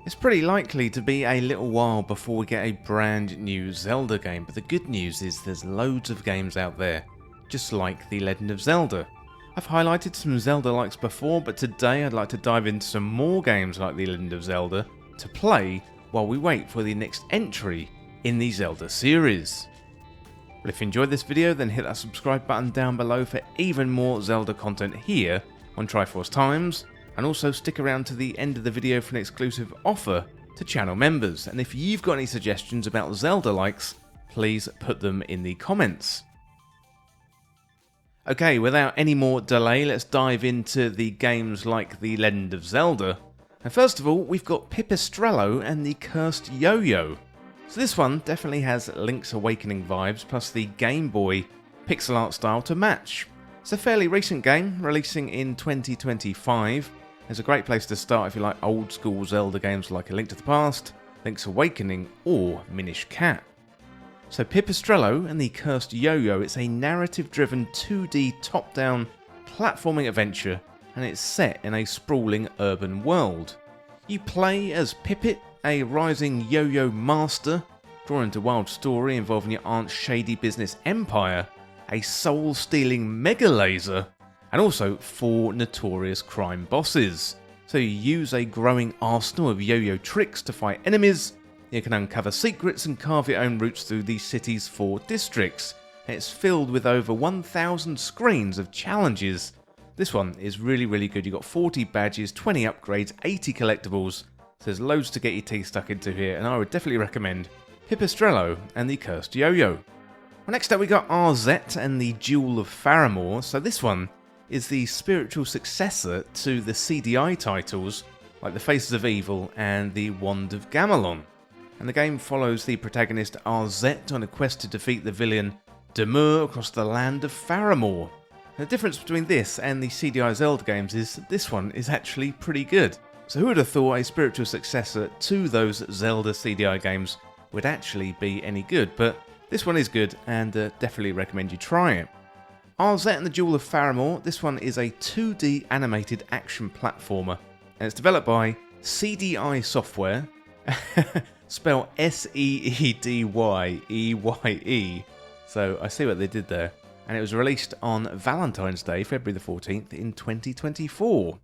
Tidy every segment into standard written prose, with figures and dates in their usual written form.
It's pretty likely to be a little while before we get a brand new Zelda game, but the good news is there's loads of games out there, just like The Legend of Zelda. I've highlighted some Zelda-likes before, but today I'd like to dive into some more games like The Legend of Zelda to play while we wait for the next entry in the Zelda series. But if you enjoyed this video, then hit that subscribe button down below for even more Zelda content here on Triforce Times, and also stick around to the end of the video for an exclusive offer to channel members. And if you've got any suggestions about Zelda-likes, please put them in the comments. Okay, without any more delay, let's dive into the games like The Legend of Zelda. And first of all, we've got Pipistrello and the Cursed Yoyo. So this one definitely has Link's Awakening vibes, plus the Game Boy pixel art style to match. It's a fairly recent game, releasing in 2025. It's a great place to start if you like old school Zelda games like A Link to the Past, Link's Awakening, or Minish Cap. So Pipistrello and the Cursed Yoyo, it's a narrative-driven 2D top-down platforming adventure, and it's set in a sprawling urban world. You play as Pipit, a rising yo-yo master, drawn into a wild story involving your aunt's shady business empire, a soul-stealing mega laser, and also 4 notorious crime bosses. So you use a growing arsenal of yo-yo tricks to fight enemies, you can uncover secrets and carve your own routes through the city's 4 districts. It's filled with over 1,000 screens of challenges. This one is really good. You've got 40 badges, 20 upgrades, 80 collectibles, so there's loads to get your teeth stuck into here, and I would definitely recommend Pipistrello and the Cursed Yoyo. Well, next up we got Arzette and the Jewel of Faramore. So this one is the spiritual successor to the CDI titles like the Faces of Evil and the Wand of Gamelon. And the game follows the protagonist Arzette on a quest to defeat the villain Demur across the land of Faramore. And the difference between this and the CDI Zelda games is this one is actually pretty good. So who would have thought a spiritual successor to those Zelda CDI games would actually be any good? But this one is good, and definitely recommend you try it. Arzette and the Jewel of Faramore, this one is a 2D animated action platformer, and it's developed by CDI Software, spelled S-E-E-D-Y-E-Y-E, so I see what they did there, and it was released on Valentine's Day, February the 14th in 2024.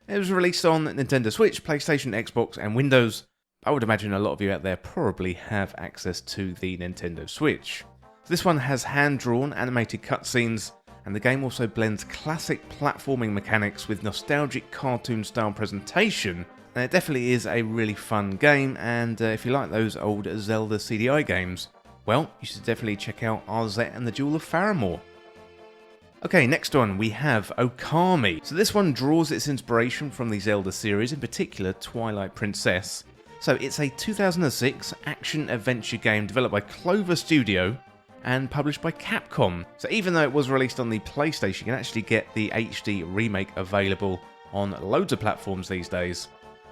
It was released on Nintendo Switch, PlayStation, Xbox and Windows. I would imagine a lot of you out there probably have access to the Nintendo Switch. This one has hand-drawn animated cutscenes, and the game also blends classic platforming mechanics with nostalgic cartoon-style presentation, and it definitely is a really fun game, and if you like those old Zelda CDI games, well, you should definitely check out Arzette and the Jewel of Faramore. Okay, next one we have Okami. So this one draws its inspiration from the Zelda series, in particular Twilight Princess. So it's a 2006 action-adventure game developed by Clover Studio and published by Capcom. So even though it was released on the PlayStation, you can actually get the HD remake available on loads of platforms these days.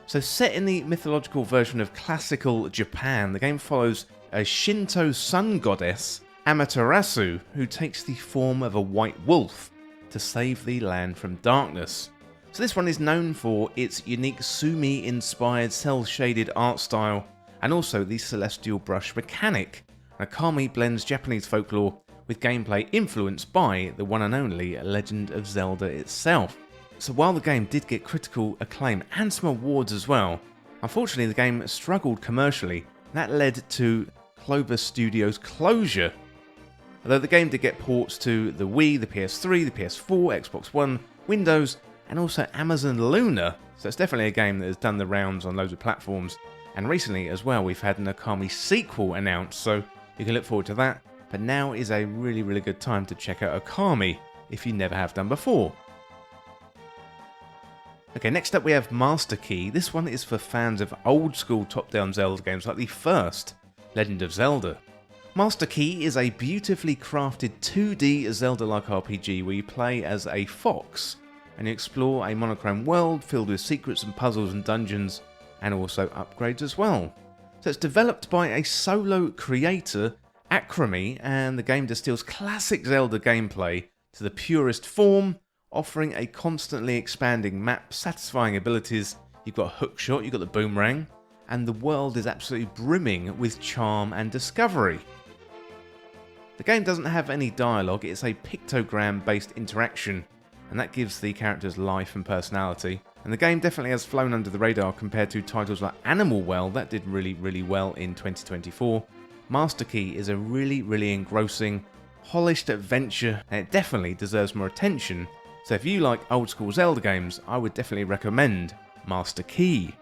So set in the mythological version of classical Japan, the game follows a Shinto sun goddess, Amaterasu, who takes the form of a white wolf to save the land from darkness. So this one is known for its unique Sumi-inspired cel-shaded art style, and also the celestial brush mechanic. Okami blends Japanese folklore with gameplay influenced by the one and only Legend of Zelda itself. So while the game did get critical acclaim and some awards as well, unfortunately the game struggled commercially, and that led to Clover Studios' closure. Although the game did get ports to the Wii, the PS3, the PS4, Xbox One, Windows, and also Amazon Luna, so it's definitely a game that has done the rounds on loads of platforms. And recently as well, we've had an Okami sequel announced, so you can look forward to that. But now is a really good time to check out Okami if you never have done before. Okay, next up we have Master Key. This one is for fans of old school top-down Zelda games like the first Legend of Zelda. Master Key is a beautifully crafted 2D Zelda-like RPG where you play as a fox and you explore a monochrome world filled with secrets and puzzles and dungeons, and also upgrades as well. So it's developed by a solo creator, Okami, and the game distills classic Zelda gameplay to the purest form, offering a constantly expanding map, satisfying abilities, you've got a hookshot, you've got the boomerang, and the world is absolutely brimming with charm and discovery. The game doesn't have any dialogue, it's a pictogram-based interaction, and that gives the characters life and personality. And the game definitely has flown under the radar compared to titles like Animal Well, that did really well in 2024. Master Key is a really engrossing, polished adventure, and it definitely deserves more attention. So if you like old school Zelda games, I would definitely recommend Master Key.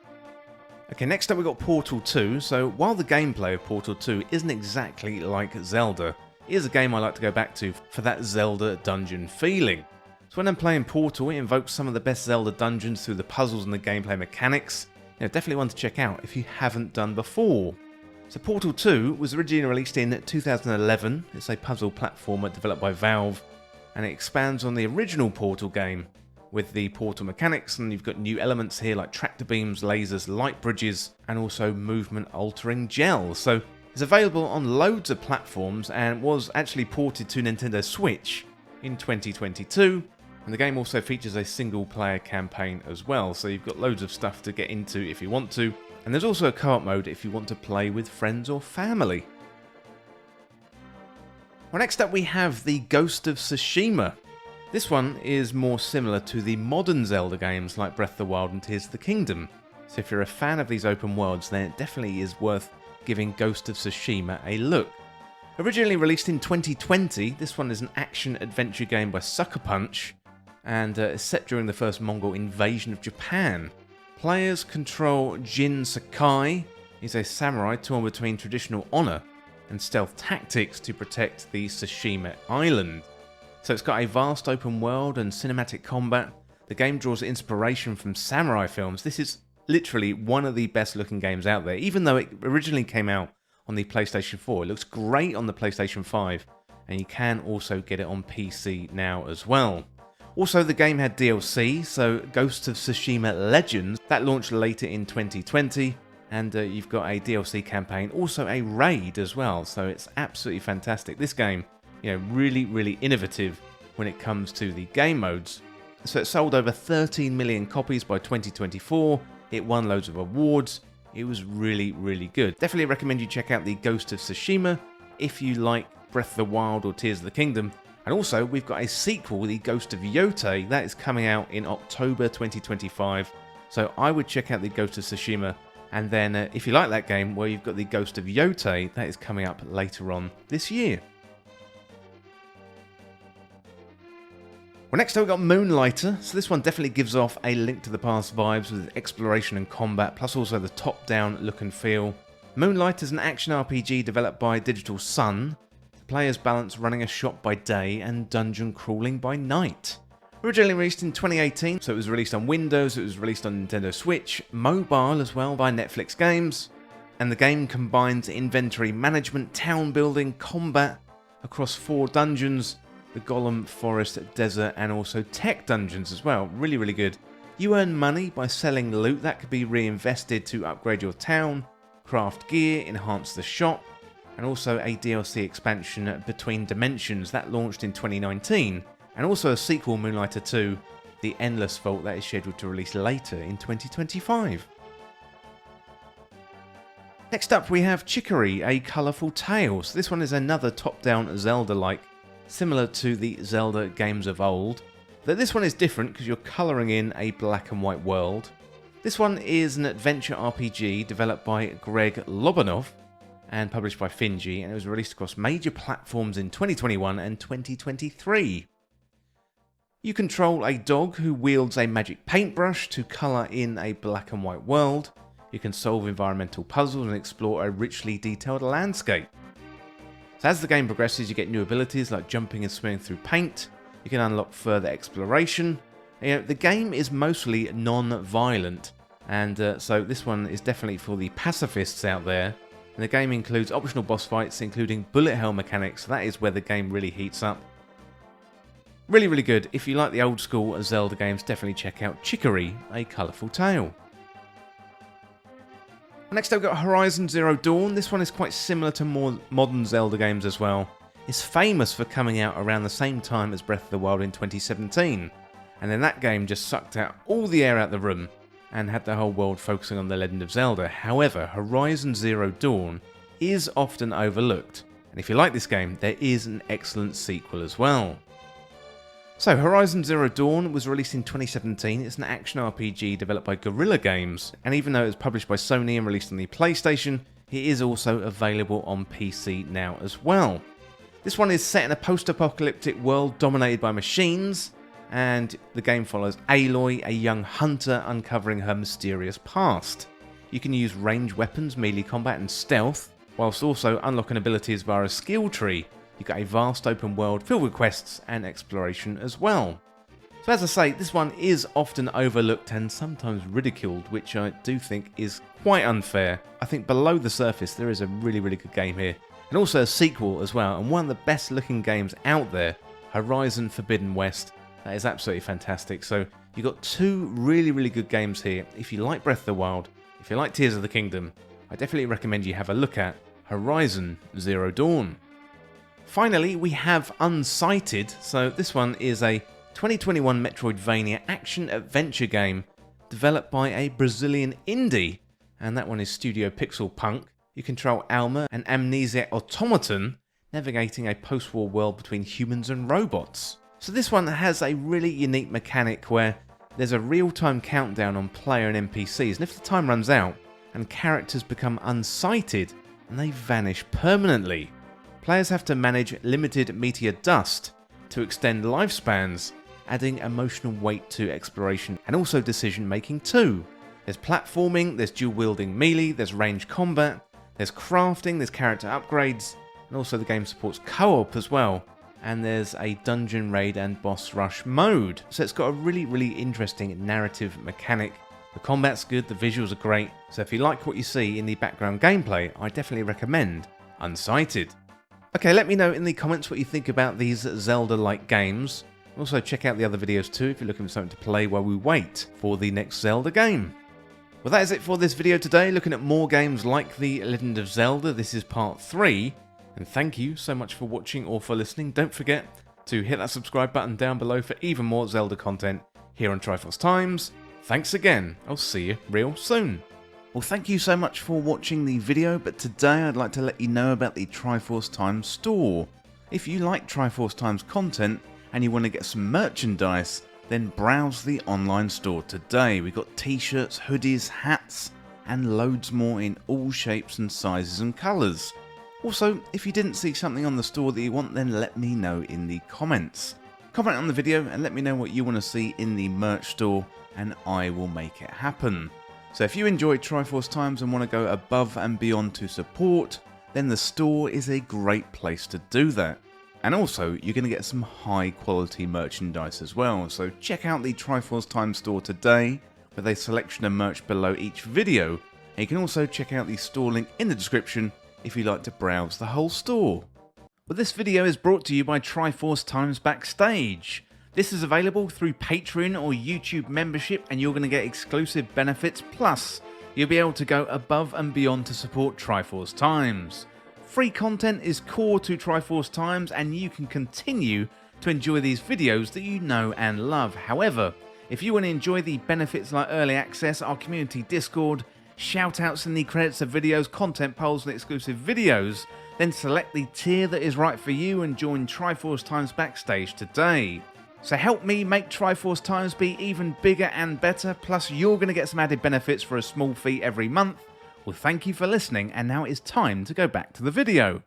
Okay, next up we've got Portal 2. So while the gameplay of Portal 2 isn't exactly like Zelda, it is a game I like to go back to for that Zelda dungeon feeling. So when I'm playing Portal, it invokes some of the best Zelda dungeons through the puzzles and the gameplay mechanics. Definitely one to check out if you haven't done before. So Portal 2 was originally released in 2011. It's a puzzle platformer developed by Valve, and it expands on the original Portal game with the Portal mechanics, and you've got new elements here like tractor beams, lasers, light bridges, and also movement altering gels. So it's available on loads of platforms and was actually ported to Nintendo Switch in 2022. And the game also features a single player campaign as well, so you've got loads of stuff to get into if you want to. And there's also a co-op mode if you want to play with friends or family. Well, next up we have the Ghost of Tsushima. This one is more similar to the modern Zelda games like Breath of the Wild and Tears of the Kingdom. So if you're a fan of these open worlds, then it definitely is worth giving Ghost of Tsushima a look. Originally released in 2020, this one is an action-adventure game by Sucker Punch, and is set during the first Mongol invasion of Japan. Players control Jin Sakai. He's a samurai torn between traditional honour and stealth tactics to protect the Tsushima island. So it's got a vast open world and cinematic combat. The game draws inspiration from samurai films. This is literally one of the best looking games out there, even though it originally came out on the PlayStation 4. It looks great on the PlayStation 5, and you can also get it on PC now as well. Also, the game had DLC, so Ghost of Tsushima Legends, that launched later in 2020, and you've got a DLC campaign, also a raid as well, so it's absolutely fantastic. This game, really innovative when it comes to the game modes. So it sold over 13 million copies by 2024, it won loads of awards, it was really good. Definitely recommend you check out the Ghost of Tsushima if you like Breath of the Wild or Tears of the Kingdom. And also, we've got a sequel, The Ghost of Yote, that is coming out in October 2025. So I would check out The Ghost of Tsushima, and then if you like that game, well, you've got The Ghost of Yote, that is coming up later on this year. Well, next up we've got Moonlighter. So this one definitely gives off a Link to the Past vibes with exploration and combat, plus also the top-down look and feel. Moonlighter is an action RPG developed by Digital Sun. Players balance running a shop by day and dungeon crawling by night. Originally released in 2018, so it was released on Windows, it was released on Nintendo Switch, mobile as well by Netflix Games, and the game combines inventory management, town building, combat across 4 dungeons, the Golem, Forest, Desert, and also tech dungeons as well. Really good. You earn money by selling loot that could be reinvested to upgrade your town, craft gear, enhance the shop, and also a DLC expansion Between Dimensions that launched in 2019, and also a sequel, Moonlighter 2, The Endless Vault, that is scheduled to release later in 2025. Next up we have Chicory, A Colourful Tale. So this one is another top-down Zelda-like, similar to the Zelda games of old, though this one is different because you're colouring in a black and white world. This one is an adventure RPG developed by Greg Lobanov, and published by Finji, and it was released across major platforms in 2021 and 2023. You control a dog who wields a magic paintbrush to colour in a black and white world. You can solve environmental puzzles and explore a richly detailed landscape. So as the game progresses, you get new abilities like jumping and swimming through paint. You can unlock further exploration. The game is mostly non-violent, and so this one is definitely for the pacifists out there. And the game includes optional boss fights, including bullet hell mechanics, so that is where the game really heats up. Really good. If you like the old school Zelda games, definitely check out Chicory, A Colourful Tale. Next up we've got Horizon Zero Dawn. This one is quite similar to more modern Zelda games as well. It's famous for coming out around the same time as Breath of the Wild in 2017. And then that game just sucked out all the air out the room. and had the whole world focusing on The Legend of Zelda. However, Horizon Zero Dawn is often overlooked, and if you like this game, there is an excellent sequel as well. So, Horizon Zero Dawn was released in 2017. It's an action RPG developed by Guerrilla Games, and even though it was published by Sony and released on the PlayStation, it is also available on PC now as well. This one is set in a post-apocalyptic world dominated by machines, and the game follows Aloy, a young hunter uncovering her mysterious past. You can use ranged weapons, melee combat and stealth, whilst also unlocking abilities via a skill tree. You've got a vast open world filled with quests and exploration as well. So as I say, this one is often overlooked and sometimes ridiculed, which I do think is quite unfair. I think below the surface there is a really good game here, and also a sequel as well, and one of the best looking games out there, Horizon Forbidden West. That is absolutely fantastic. So you've got two really good games here. If you like Breath of the Wild, if you like Tears of the Kingdom, I definitely recommend you have a look at Horizon Zero Dawn. Finally, we have Unsighted. So this one is a 2021 Metroidvania action-adventure game developed by a Brazilian indie, and that one is Studio Pixel Punk. You control Alma, an amnesiac automaton, navigating a post-war world between humans and robots. So this one has a really unique mechanic where there's a real-time countdown on player and NPCs, and if the time runs out and characters become unsighted, and they vanish permanently. Players have to manage limited meteor dust to extend lifespans, adding emotional weight to exploration and also decision making too. There's platforming, there's dual wielding melee, there's ranged combat, there's crafting, there's character upgrades, and also the game supports co-op as well. And there's a dungeon raid and boss rush mode. So it's got a really interesting narrative mechanic. The combat's good, the visuals are great, so if you like what you see in the background gameplay, I definitely recommend Unsighted. Okay, let me know in the comments what you think about these Zelda-like games. Also check out the other videos too if you're looking for something to play while we wait for the next Zelda game. Well, that is it for this video today, looking at more games like The Legend of Zelda. This is part 3, and thank you so much for watching or for listening. Don't forget to hit that subscribe button down below for even more Zelda content here on Triforce Times. Thanks again, I'll see you real soon. Well, thank you so much for watching the video, but today I'd like to let you know about the Triforce Times store. If you like Triforce Times content and you want to get some merchandise, then browse the online store today. We've got t-shirts, hoodies, hats, and loads more in all shapes and sizes and colours. Also, if you didn't see something on the store that you want, then let me know in the comments. Comment on the video and let me know what you want to see in the merch store, and I will make it happen. So if you enjoy Triforce Times and want to go above and beyond to support, then the store is a great place to do that. And also, you're going to get some high quality merchandise as well, so check out the Triforce Times store today with a selection of merch below each video, and you can also check out the store link in the description if you'd like to browse the whole store. Well, this video is brought to you by Triforce Times Backstage. This is available through Patron or YouTube membership, and you're going to get exclusive benefits, plus you'll be able to go above and beyond to support Triforce Times. Free content is core to Triforce Times, and you can continue to enjoy these videos that you know and love. However, if you want to enjoy the benefits like early access, our community Discord, shoutouts in the credits of videos, content polls and exclusive videos, then select the tier that is right for you and join Triforce Times Backstage today. So help me make Triforce Times be even bigger and better, plus you're going to get some added benefits for a small fee every month. Well, thank you for listening, and now it's time to go back to the video.